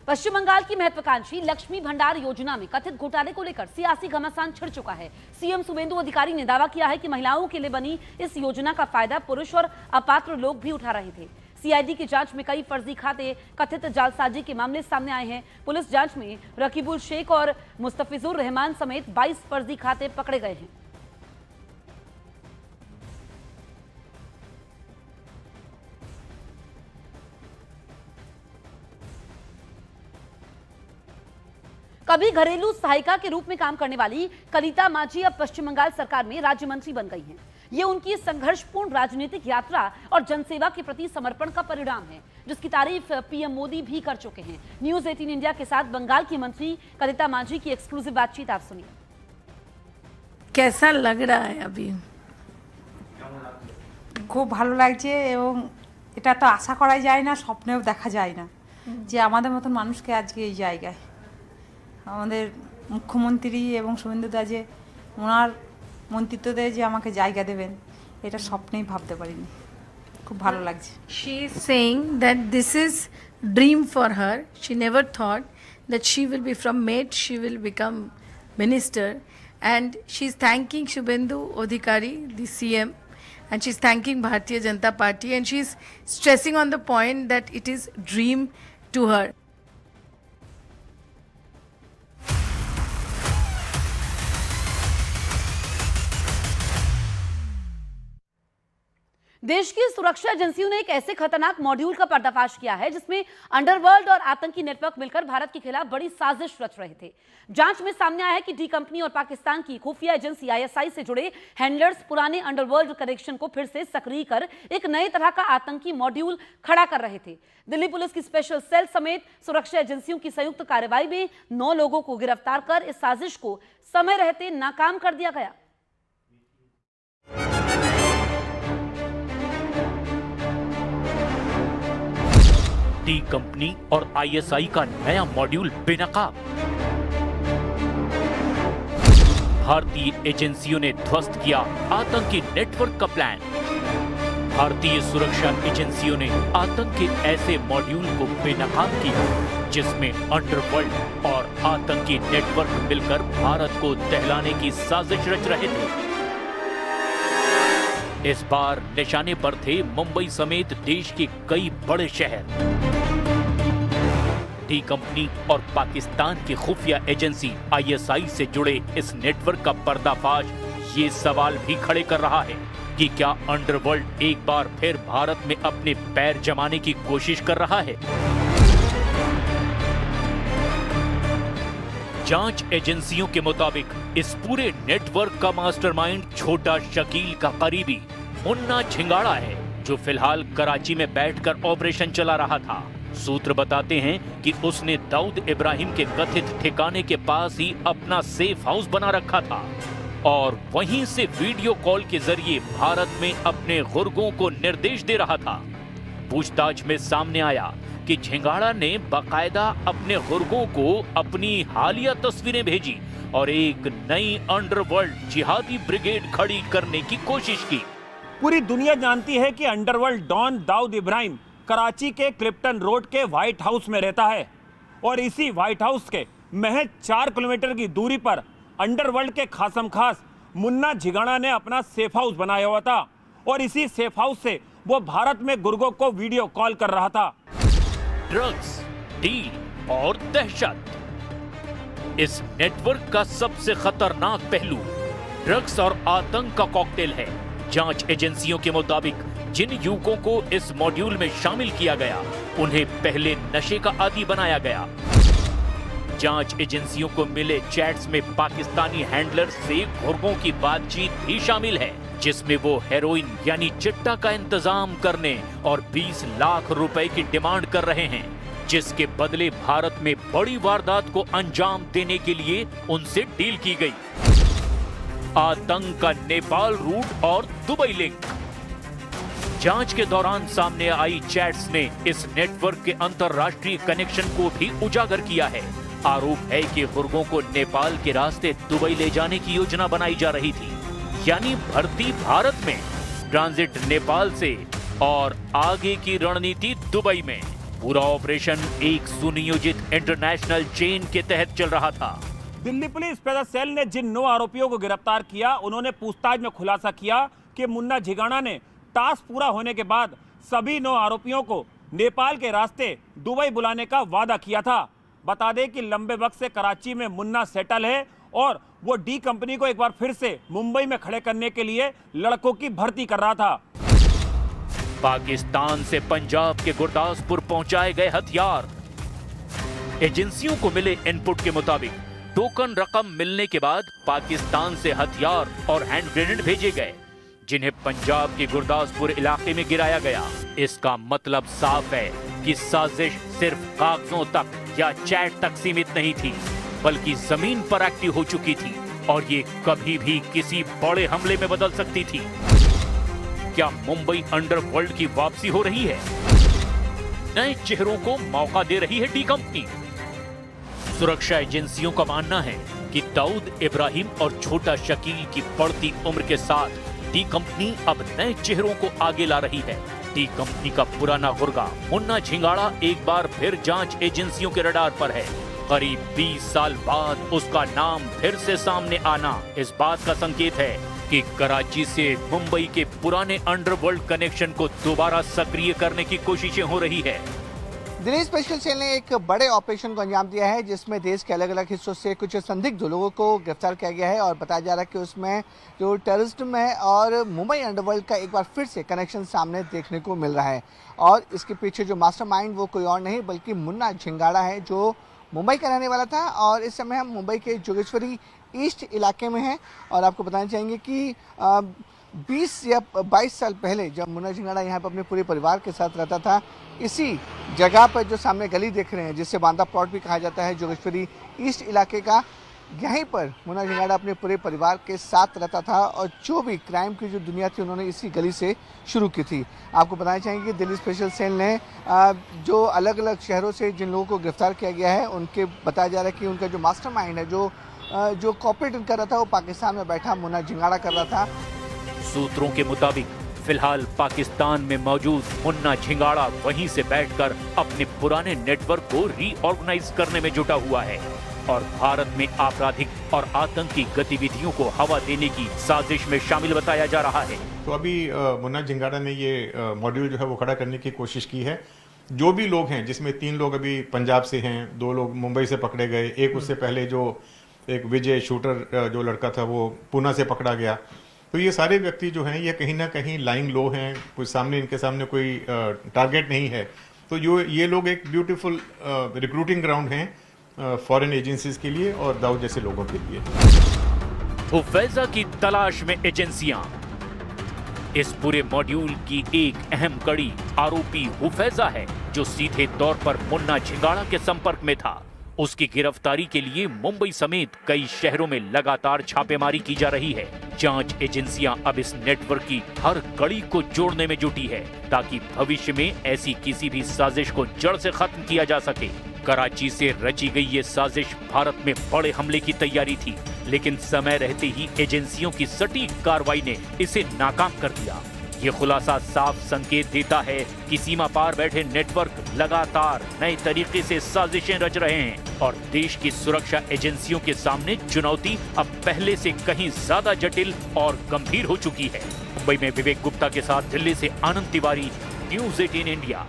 पश्चिम बंगाल की महत्वाकांक्षी लक्ष्मी भंडार योजना में कथित घोटाले को लेकर सियासी घमासान छिड़ चुका है। सीएम शुभेंदु अधिकारी ने दावा किया है कि महिलाओं के लिए बनी इस योजना का फायदा पुरुष और अपात्र लोग भी उठा रहे थे। सीआईडी की जांच में कई फर्जी खाते, कथित जालसाजी के मामले सामने आए हैं। पुलिस जांच में रकीबुल शेख और मुस्तफिजुर रहमान समेत 22 फर्जी खाते पकड़े गए हैं। कभी घरेलू सहायिका के रूप में काम करने वाली कलिता माझी अब पश्चिम बंगाल सरकार में राज्य मंत्री बन गई हैं। ये उनकी संघर्षपूर्ण राजनीतिक यात्रा और जनसेवा के प्रति समर्पण का परिणाम है, जिसकी तारीफ पीएम मोदी भी कर चुके हैं। न्यूज 18 इंडिया के साथ बंगाल की मंत्री कलिता माझी की एक्सक्लूसिव बातचीत आप सुनिए। कैसा लग रहा है अभी? খুব ভালো লাগছে এবং এটা তো আশা করা যায় না, স্বপ্নেও দেখা যায় না যে আমাদের মতন মানুষকে আজকে এই জায়গায় আমাদের মুখ্যমন্ত্রী এবং শুভেন্দুদা যে ওনার মন্ত্রিত্বতে যে আমাকে জায়গা দেবেন এটা স্বপ্নেই ভাবতে পারিনি। খুব ভালো লাগছে। She is saying that this is dream for her. She never thought that she will be from maid, she will become minister, and she is thanking Shubhendu Adhikari, the CM, and she is thanking Bharatiya Janata Party, and she is stressing on the point that it is dream to her. देश की सुरक्षा एजेंसियों ने एक ऐसे खतरनाक module का पर्दाफाश किया है जिसमें अंडरवर्ल्ड और आतंकी नेटवर्क मिलकर भारत के खिलाफ बड़ी साजिश रच रहे थे। जांच में सामने आया है कि डी कंपनी और पाकिस्तान की खुफिया एजेंसी आईएसआई से जुड़े हैंडलर्स पुराने अंडरवर्ल्ड कनेक्शन को फिर से सक्रिय कर एक नए तरह का आतंकी मॉड्यूल खड़ा कर रहे थे। दिल्ली पुलिस की स्पेशल सेल समेत सुरक्षा एजेंसियों की संयुक्त कार्रवाई में 9 लोगों को गिरफ्तार कर इस साजिश को समय रहते नाकाम कर दिया गया। डी कंपनी और आईएसआई का नया मॉड्यूल बेनकाब। भारतीय एजेंसियों ने ध्वस्त किया आतंकी नेटवर्क का प्लान। भारतीय सुरक्षा एजेंसियों ने आतंक के ऐसे मॉड्यूल को बेनकाब किया जिसमें अंडरवर्ल्ड और आतंकी नेटवर्क मिलकर भारत को दहलाने की साजिश रच रहे थे। इस बार निशाने पर थे मुंबई समेत देश के कई बड़े शहर। डी कंपनी और पाकिस्तान की खुफिया एजेंसी आईएसआई से जुड़े इस नेटवर्क का पर्दाफाश ये सवाल भी खड़े कर रहा है कि क्या अंडरवर्ल्ड एक बार फिर भारत में अपने पैर जमाने की कोशिश कर रहा है। जांच एजेंसियों के मुताबिक इस पूरे नेटवर्क का मास्टरमाइंड छोटा शकील का करीबी मुन्ना झिंगाड़ा है, जो फिलहाल कराची में बैठकर ऑपरेशन चला रहा था। सूत्र बताते हैं कि उसने दाऊद इब्राहिम के कथित ठिकाने के पास ही अपना सेफ हाउस बना रखा था और वहीं से वीडियो कॉल के जरिए भारत में अपने गुर्गों को निर्देश दे रहा था। पूछताछ में सामने आया कि झिंगाड़ा ने बाकायदा अपने गुर्गों को अपनी हालिया तस्वीरें भेजी और एक नई अंडरवर्ल्ड जिहादी ब्रिगेड खड़ी करने की कोशिश की। पूरी दुनिया जानती है कि अंडरवर्ल्ड डॉन दाऊद इब्राहिम कराची के क्लिप्टन रोड के व्हाइट हाउस में रहता है और इसी व्हाइट हाउस के महज 4 किलोमीटर की दूरी पर अंडरवर्ल्ड के खासम खास मुन्ना झिंगाड़ा ने अपना सेफ हाउस बनाया हुआ था और इसी सेफ हाउस से वो भारत में गुर्गों को वीडियो कॉल कर रहा था। ड्रग्स, डील और दहशत, इस नेटवर्क का सबसे खतरनाक पहलू ड्रग्स और आतंक का कॉकटेल है। जांच एजेंसियों के मुताबिक जिन युवकों को इस मॉड्यूल में शामिल किया गया उन्हें पहले नशे का आदी बनाया गया। जांच एजेंसियों को मिले चैट्स में पाकिस्तानी हैंडलर से गुर्गों की बातचीत भी शामिल है, जिसमें वो हेरोइन यानी चिट्टा का इंतजाम करने और 20 लाख रुपए की डिमांड कर रहे हैं, जिसके बदले भारत में बड़ी वारदात को अंजाम देने के लिए उनसे डील की गई। आतंक का नेपाल रूट और दुबई लिंक। जांच के दौरान सामने आई चैट्स ने इस नेटवर्क के अंतरराष्ट्रीय कनेक्शन को भी उजागर किया है। आरोप है कि गुर्गों को नेपाल के रास्ते दुबई ले जाने की योजना बनाई जा रही थी, यानी भर्ती भारत में, ट्रांजिट नेपाल से और आगे की रणनीति दुबई में। पूरा ऑपरेशन एक सुनियोजित इंटरनेशनल चेन के तहत चल रहा था। दिल्ली पुलिस स्पेशल सेल ने जिन 9 आरोपियों को गिरफ्तार किया, उन्होंने पूछताछ में खुलासा किया कि मुन्ना झिंगाड़ा ने टास्क पूरा होने के बाद सभी 9 आरोपियों को नेपाल के रास्ते दुबई बुलाने का वादा किया था। बता दें कि लंबे वक्त से कराची में मुन्ना सेटल है और वो डी कंपनी को एक बार फिर से मुंबई में खड़े करने के लिए लड़कों की भर्ती कर रहा था। पाकिस्तान से पंजाब के गुरदासपुर पहुंचाए गए हथियार। एजेंसियों को मिले इनपुट के मुताबिक टोकन रकम मिलने के बाद पाकिस्तान से हथियार और हैंड ग्रेनेड भेजे गए, जिन्हें पंजाब के गुरदासपुर इलाके में गिराया गया। इसका मतलब साफ है कि साजिश सिर्फ कागजों तक या चैट तक सीमित नहीं थी, बल्कि जमीन पर एक्टिव हो चुकी थी और ये कभी भी किसी बड़े हमले में बदल सकती थी। क्या मुंबई अंडरवर्ल्ड की वापसी हो रही है? नए चेहरों को मौका दे रही है डी कंपनी। सुरक्षा एजेंसियों का मानना है कि दाऊद इब्राहिम और छोटा शकील की बढ़ती उम्र के साथ डी कंपनी अब नए चेहरों को आगे ला रही है। डी कंपनी का पुराना गुर्गा मुन्ना झिंगाड़ा एक बार फिर जांच एजेंसियों के रडार पर है। करीब 20 साल बाद उसका नाम फिर से सामने आना इस बात का संकेत है कि कराची से मुंबई के पुराने अंडरवर्ल्ड कनेक्शन को दोबारा सक्रिय करने की कोशिशें हो रही है। दिल्ली स्पेशल सेल ने एक बड़े ऑपरेशन को अंजाम दिया है, जिसमें देश के अलग अलग हिस्सों से कुछ संदिग्ध लोगों को गिरफ्तार किया गया है और बताया जा रहा है कि उसमें जो टेररिज्म है और मुंबई अंडरवर्ल्ड का एक बार फिर से कनेक्शन सामने देखने को मिल रहा है। और इसके पीछे जो मास्टरमाइंड वो कोई और नहीं बल्कि मुन्ना झिंगाड़ा है, जो मुंबई का रहने वाला था और इस समय हम मुंबई के जोगेश्वरी ईस्ट इलाके में हैं। और आपको बताना चाहेंगे कि 20 या 22 साल पहले जब मुन्ना झिंगाड़ा यहाँ पर अपने पूरे परिवार के साथ रहता था, इसी जगह पर जो सामने गली देख रहे हैं, जिसे बांदा प्लॉट भी कहा जाता है जोगेश्वरी ईस्ट इलाके का, यहीं पर मुन्ना झिंगाड़ा अपने पूरे परिवार के साथ रहता था और जो भी क्राइम की जो दुनिया थी उन्होंने इसी गली से शुरू की थी। आपको बताना चाहेंगे कि दिल्ली स्पेशल सेल ने जो अलग अलग शहरों से जिन लोगों को गिरफ्तार किया गया है, उनके बताया जा रहा है कि उनका जो मास्टरमाइंड है, जो कॉपरेट कर रहा था, वो पाकिस्तान में बैठा मुन्ना झिंगाड़ा कर रहा था। सूत्रों के मुताबिक फिलहाल पाकिस्तान में मौजूद मुन्ना झिंगाड़ा वहीं से बैठकर अपने पुराने नेटवर्क को रीऑर्गेनाइज करने में जुटा हुआ है और भारत में आपराधिक और आतंकी गतिविधियों को हवा देने की साजिश में शामिल बताया जा रहा है। तो अभी मुन्ना झिंगाड़ा ने ये मॉड्यूल जो है वो खड़ा करने की कोशिश की है। जो भी लोग हैं, जिसमें 3 लोग अभी पंजाब से हैं, 2 लोग मुंबई से पकड़े गए, एक उससे पहले जो एक विजय शूटर जो लड़का था वो पूना से पकड़ा गया। तो ये सारे व्यक्ति जो हैं ये कहीं ना कहीं लाइंग लो हैं, कोई सामने इनके सामने कोई टारगेट नहीं है। तो ये लोग एक ब्यूटीफुल रिक्रूटिंग ग्राउंड हैं फॉरेन एजेंसीज के लिए और दाऊद जैसे लोगों के लिए। हुफैजा की तलाश में एजेंसियां। इस पूरे मॉड्यूल की एक अहम कड़ी आरोपी हुफैजा है, जो सीधे तौर पर मुन्ना झिंगाड़ा के संपर्क में था। उसकी गिरफ्तारी के लिए मुंबई समेत कई शहरों में लगातार छापेमारी की जा रही है। जांच एजेंसियां अब इस नेटवर्क की हर कड़ी को जोड़ने में जुटी है, ताकि भविष्य में ऐसी किसी भी साजिश को जड़ से खत्म किया जा सके। कराची से रची गई ये साजिश भारत में बड़े हमले की तैयारी थी, लेकिन समय रहते ही एजेंसियों की सटीक कार्रवाई ने इसे नाकाम कर दिया। ये खुलासा साफ संकेत देता है कि सीमा पार बैठे नेटवर्क लगातार नए तरीके से साजिशें रच रहे हैं और देश की सुरक्षा एजेंसियों के सामने चुनौती अब पहले से कहीं ज्यादा जटिल और गंभीर हो चुकी है। मुंबई में विवेक गुप्ता के साथ दिल्ली से आनंद तिवारी, न्यूज़ 18 इंडिया।